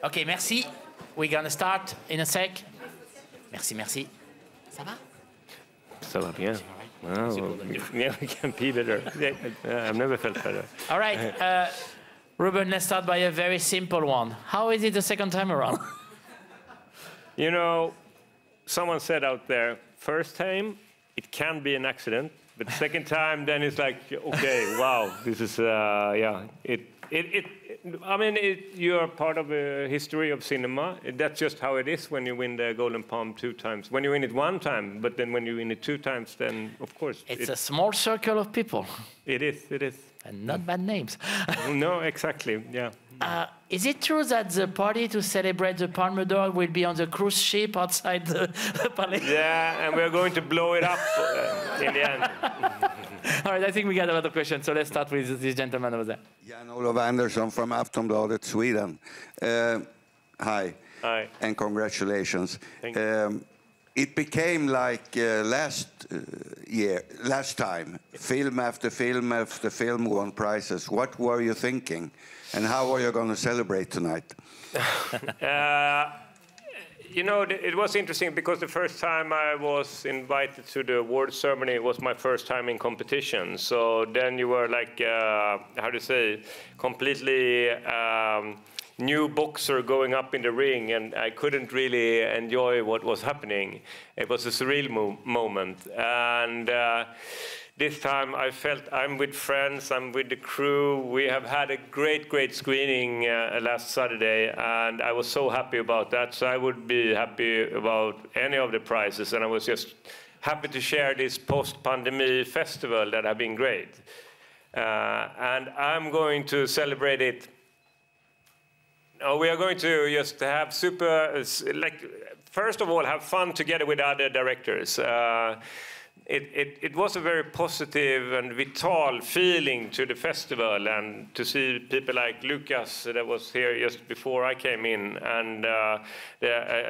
Okay, merci. We're gonna start in a sec. Merci, merci. Ça va? Ça va bien. Oh, yeah, we can be better. I've never felt better. All right, Ruben, let's start by a very simple one. How is it the second time around? You know, someone said out there, first time, it can be an accident, but second time, then it's like, okay, wow, this is, yeah. I mean, you're part of a history of cinema. That's just how it is when you win the Golden Palm 2 times. When you win it 1 time, but then when you win it 2 times, then, of course. It's a small circle of people. It is, it is. And not bad names. No, exactly, yeah. Is it true that the party to celebrate the Palme d'Or will be on the cruise ship outside the Palme? Yeah, and we're going to blow it up in the end. All right, I think we got a lot of questions, so let's start with this gentleman over there. Jan-Olof Andersson from Aftonbladet, Sweden. Hi. Hi. And congratulations. Thank you. It became like last time, film after film after film won prizes. What were you thinking? And how are you going to celebrate tonight? You know, it was interesting because the first time I was invited to the award ceremony, it was my first time in competition. So then you were like, how to say, completely new boxer going up in the ring, and I couldn't really enjoy what was happening. It was a surreal moment. And this time I felt I'm with friends, I'm with the crew. We have had a great, great screening last Saturday, and I was so happy about that. So I would be happy about any of the prizes, and I was just happy to share this post-pandemic festival that have been great. And I'm going to celebrate it. We are going to just have first of all, have fun together with other directors. It was a very positive and vital feeling to the festival, and to see people like Lucas that was here just before I came in, and a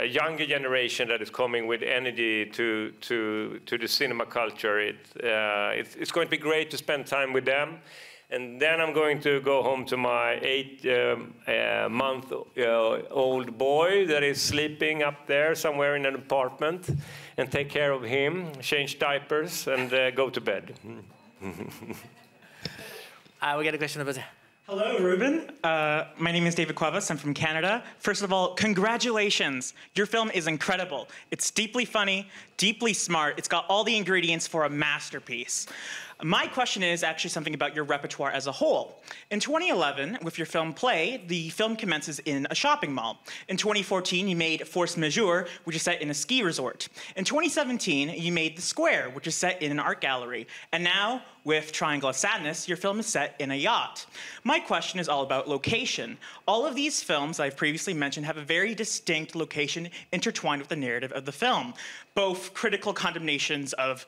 younger generation that is coming with energy to the cinema culture. It's going to be great to spend time with them. And then I'm going to go home to my 8-month-old boy that is sleeping up there somewhere in an apartment, and take care of him, change diapers, and go to bed. We got a question over there. Hello, Ruben. My name is David Cuevas. I'm from Canada. First of all, congratulations. Your film is incredible. It's deeply funny, deeply smart. It's got all the ingredients for a masterpiece. My question is actually something about your repertoire as a whole. In 2011, with your film Play, the film commences in a shopping mall. In 2014, you made Force Majeure, which is set in a ski resort. In 2017, you made The Square, which is set in an art gallery. And now, with Triangle of Sadness, your film is set in a yacht. My question is all about location. All of these films I've previously mentioned have a very distinct location intertwined with the narrative of the film, both critical condemnations of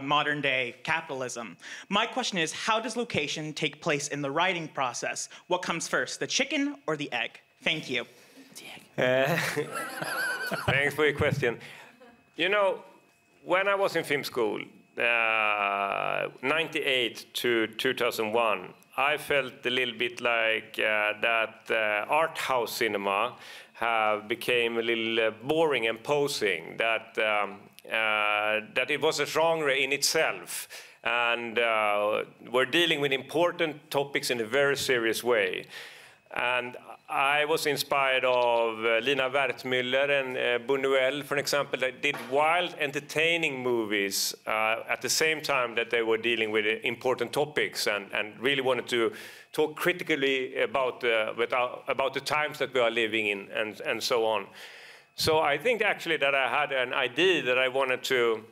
modern-day capitalism. My question is, how does location take place in the writing process? What comes first, the chicken or the egg? Thank you. Thanks for your question. You know, when I was in film school, 98 to 2001, I felt a little bit like that art house cinema became a little boring and posing, that it was a genre in itself, and we're dealing with important topics in a very serious way. And I was inspired of Lina Wertmüller and Buñuel, for example, that did wild, entertaining movies at the same time that they were dealing with important topics, and really wanted to talk critically about the times that we are living in, and so on. So I think actually that I had an idea that I wanted to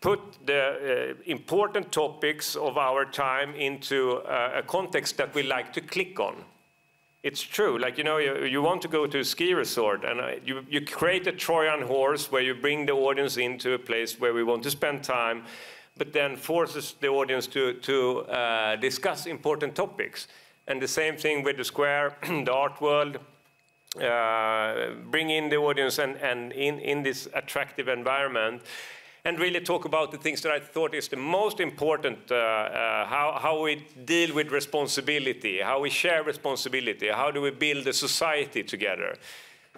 put the important topics of our time into a context that we like to click on. It's true, like, you know, you want to go to a ski resort, and you create a Trojan horse where you bring the audience into a place where we want to spend time, but then forces the audience to discuss important topics. And the same thing with The Square, the art world. Bring in the audience and in this attractive environment. and really talk about the things that I thought is the most important, how we deal with responsibility, how we share responsibility, how do we build a society together.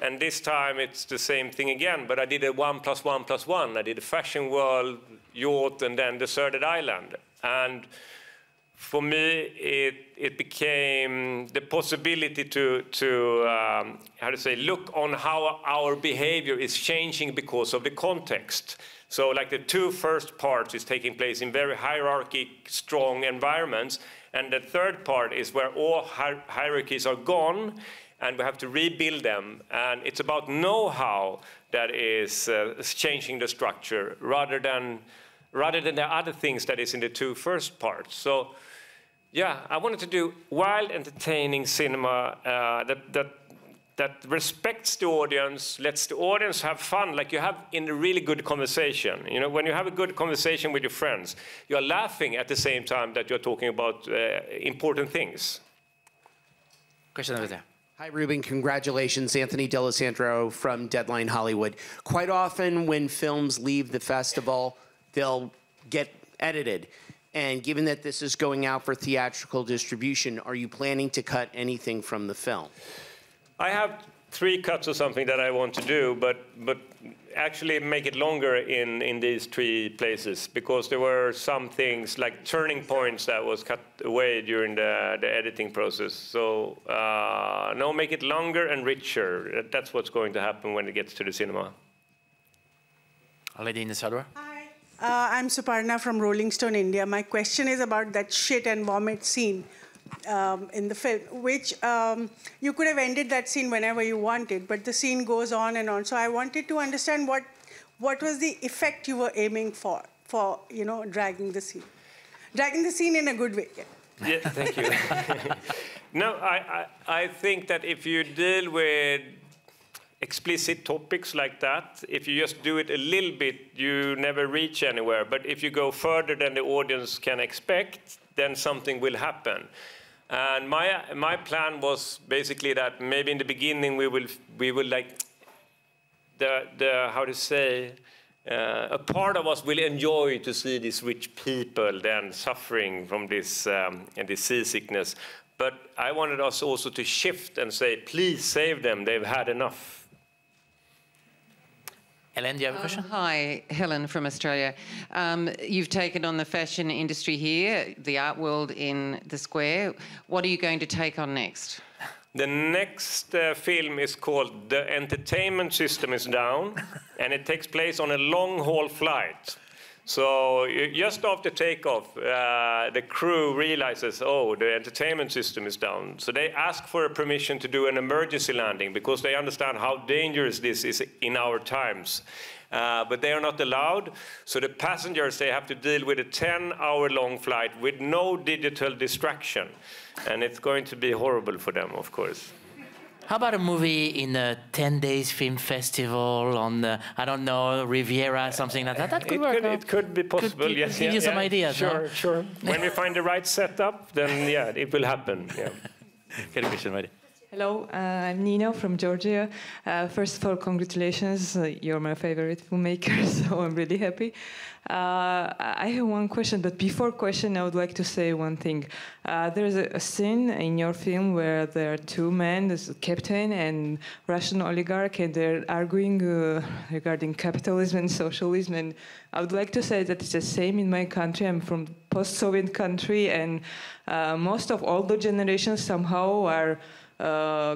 And this time it's the same thing again, but I did a 1 + 1 + 1. I did a fashion world, yacht, and then deserted island. And for me, it became the possibility to how to say, look on how our behavior is changing because of the context. So like the two first parts is taking place in very hierarchic, strong environments. And the third part is where all hierarchies are gone, and we have to rebuild them. And it's about know-how that is changing the structure rather than the other things that is in the two first parts. So yeah, I wanted to do wild, entertaining cinema that respects the audience, lets the audience have fun, like you have in a really good conversation. You know, when you have a good conversation with your friends, you're laughing at the same time that you're talking about important things. Question over there. Hi, Ruben. Congratulations. Anthony D'Alessandro from Deadline Hollywood. Quite often when films leave the festival, they'll get edited. And given that this is going out for theatrical distribution, are you planning to cut anything from the film? I have 3 cuts or something that I want to do, but actually make it longer in these 3 places, because there were some things like turning points that was cut away during the editing process. So no, make it longer and richer. That's what's going to happen when it gets to the cinema. A lady in the third row. Hi. I'm Suparna from Rolling Stone, India. My question is about that shit and vomit scene in the film, which you could have ended that scene whenever you wanted, but the scene goes on and on. So I wanted to understand what was the effect you were aiming for you know, dragging the scene in a good way. Yeah, thank you. No, I think that if you deal with explicit topics like that, if you just do it a little bit, you never reach anywhere. But if you go further than the audience can expect, then something will happen. And my plan was basically that maybe in the beginning we will like how to say, a part of us will enjoy to see these rich people then suffering from this seasickness. But I wanted us also to shift and say, please save them, they've had enough. Helen, do you have a question? Hi, Helen from Australia. You've taken on the fashion industry here, the art world in the square. What are you going to take on next? The next film is called The Entertainment System is Down, and it takes place on a long-haul flight. So just after takeoff, the crew realizes, oh, the entertainment system is down. So they ask for a permission to do an emergency landing because they understand how dangerous this is in our times. But they are not allowed. So the passengers, they have to deal with a 10-hour-long flight with no digital distraction. And it's going to be horrible for them, of course. How about a movie in a 10 days film festival on, I don't know, Riviera, something like that? That could work. It could be possible, yes. Give you some ideas. Sure, no? sure. When we find the right setup, then yeah, it will happen. Yeah. Get a question ready. Hello, I'm Nina from Georgia. First of all, congratulations. You're my favorite filmmaker, so I'm really happy. I have one question, but before question, I would like to say one thing. There's a scene in your film where there are 2 men, there's a captain and Russian oligarch, and they're arguing regarding capitalism and socialism. And I would like to say that it's the same in my country. I'm from post-Soviet country, and most of older generations somehow are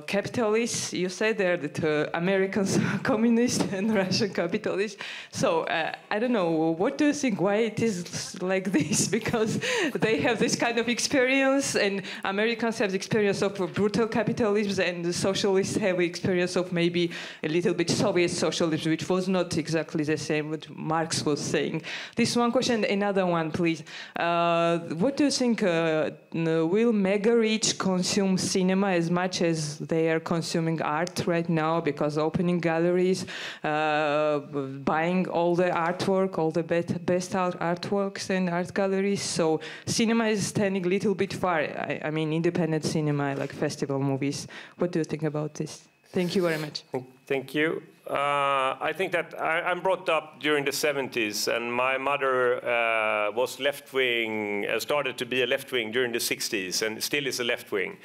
capitalists. You say there that Americans are communist and Russian capitalists. So I don't know, what do you think, why it is like this? Because they have this kind of experience, and Americans have the experience of brutal capitalism, and the socialists have experience of maybe a little bit Soviet socialism, which was not exactly the same what Marx was saying. This one question, another one, please. What do you think, will mega-rich consume cinema as much as they are consuming art right now, because opening galleries, buying all the artwork, all the best artworks and art galleries. So cinema is standing a little bit far. I mean, independent cinema, like festival movies. What do you think about this? Thank you very much. Thank you. I think that I'm brought up during the 70s, and my mother was left-wing, started to be a left-wing during the 60s, and still is a left-wing.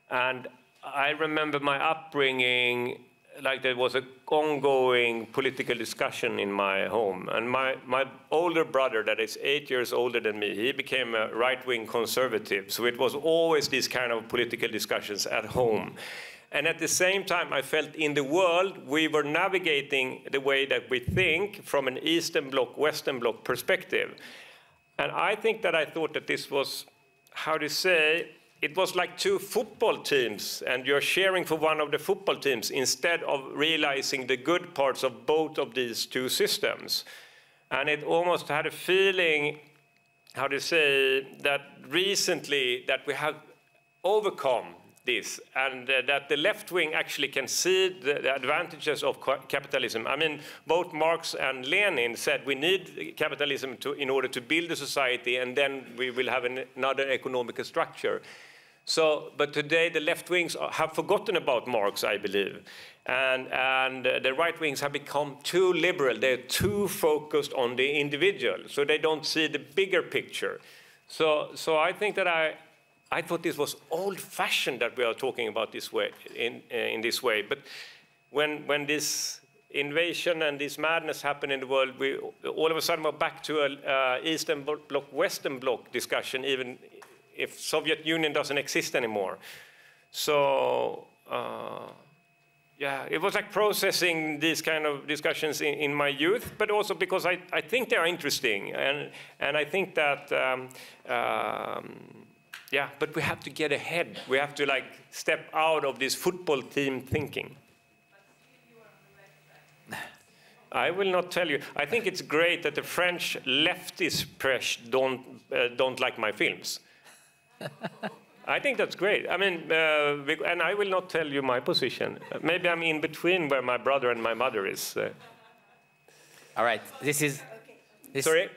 And I remember my upbringing, like there was an ongoing political discussion in my home. And my older brother, that is 8 years older than me, he became a right-wing conservative. So it was always these kind of political discussions at home. And at the same time, I felt in the world, we were navigating the way that we think from an Eastern Bloc, Western Bloc perspective. And I think that I thought that this was, how to say, it was like two football teams, and you're cheering for one of the football teams instead of realizing the good parts of both of these two systems. And it almost had a feeling, how to say, that recently that we have overcome this, and that the left wing actually can see the advantages of capitalism. I mean, both Marx and Lenin said we need capitalism in order to build a society, and then we will have another economic structure. So, but today the left wings have forgotten about Marx, I believe, and the right wings have become too liberal. They're too focused on the individual, so they don't see the bigger picture. So I think that I thought this was old-fashioned that we are talking about this way in this way. But when this invasion and this madness happened in the world, we all of a sudden we're back to a Eastern Bloc, Western Bloc discussion, even if Soviet Union doesn't exist anymore. So yeah, it was like processing these kind of discussions in my youth, but also because I think they are interesting, and I think that. Yeah, but we have to get ahead. We have to like step out of this football team thinking. I will not tell you. I think it's great that the French leftist press don't like my films. I think that's great. I mean, and I will not tell you my position. Maybe I'm in between where my brother and my mother is. All right, this is... This Sorry?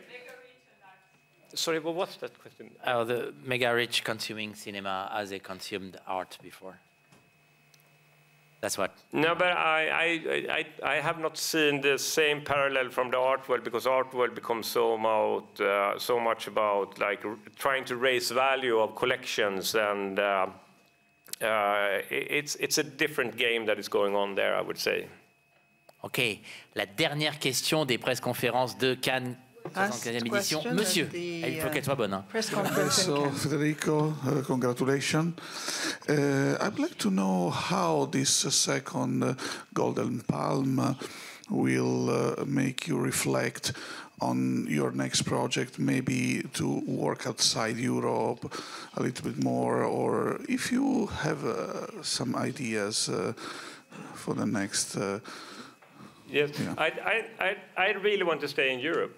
Sorry, well, what's that question? Oh, the mega-rich consuming cinema as they consumed art before. That's what? No, but I have not seen the same parallel from the art world, because art world becomes so much about like trying to raise value of collections, and it's a different game that is going on there, I would say. Ok, la dernière question des presses-conférences de Cannes. 75e édition. Monsieur, il faut qu'elle soit bonne. Hein. So, Federico, congratulations. I'd like to know how this second Golden Palme will make you reflect on your next project, maybe to work outside Europe a little bit more, or if you have some ideas for the next... Yes, yeah. I really want to stay in Europe,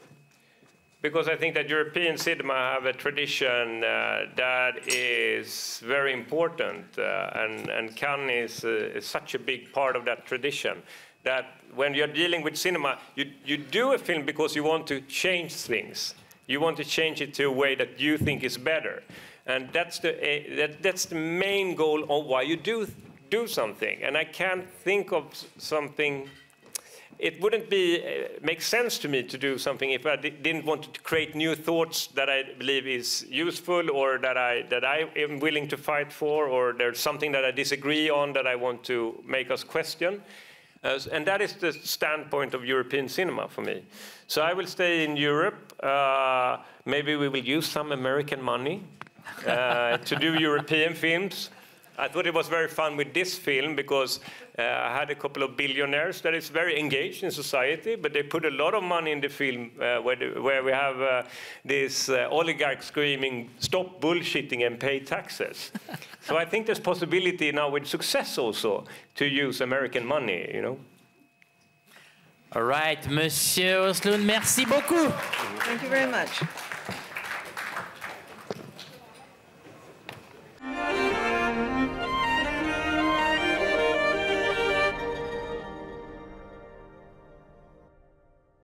because I think that European cinema have a tradition that is very important, and Cannes is such a big part of that tradition, that when you're dealing with cinema, you do a film because you want to change things. You want to change it to a way that you think is better. And that's the main goal of why you do something. And I can't think of something... It wouldn't make sense to me to do something if I didn't want to create new thoughts that I believe is useful, or that I am willing to fight for, or there's something that I disagree on that I want to make us question. And that is the standpoint of European cinema for me. So I will stay in Europe. Maybe we will use some American money to do European films. I thought it was very fun with this film because I had a couple of billionaires that is very engaged in society, but they put a lot of money in the film where we have this oligarch screaming, "Stop bullshitting and pay taxes." So I think there's possibility now with success also to use American money, you know. All right, Monsieur Osloon, merci beaucoup. Thank you very much.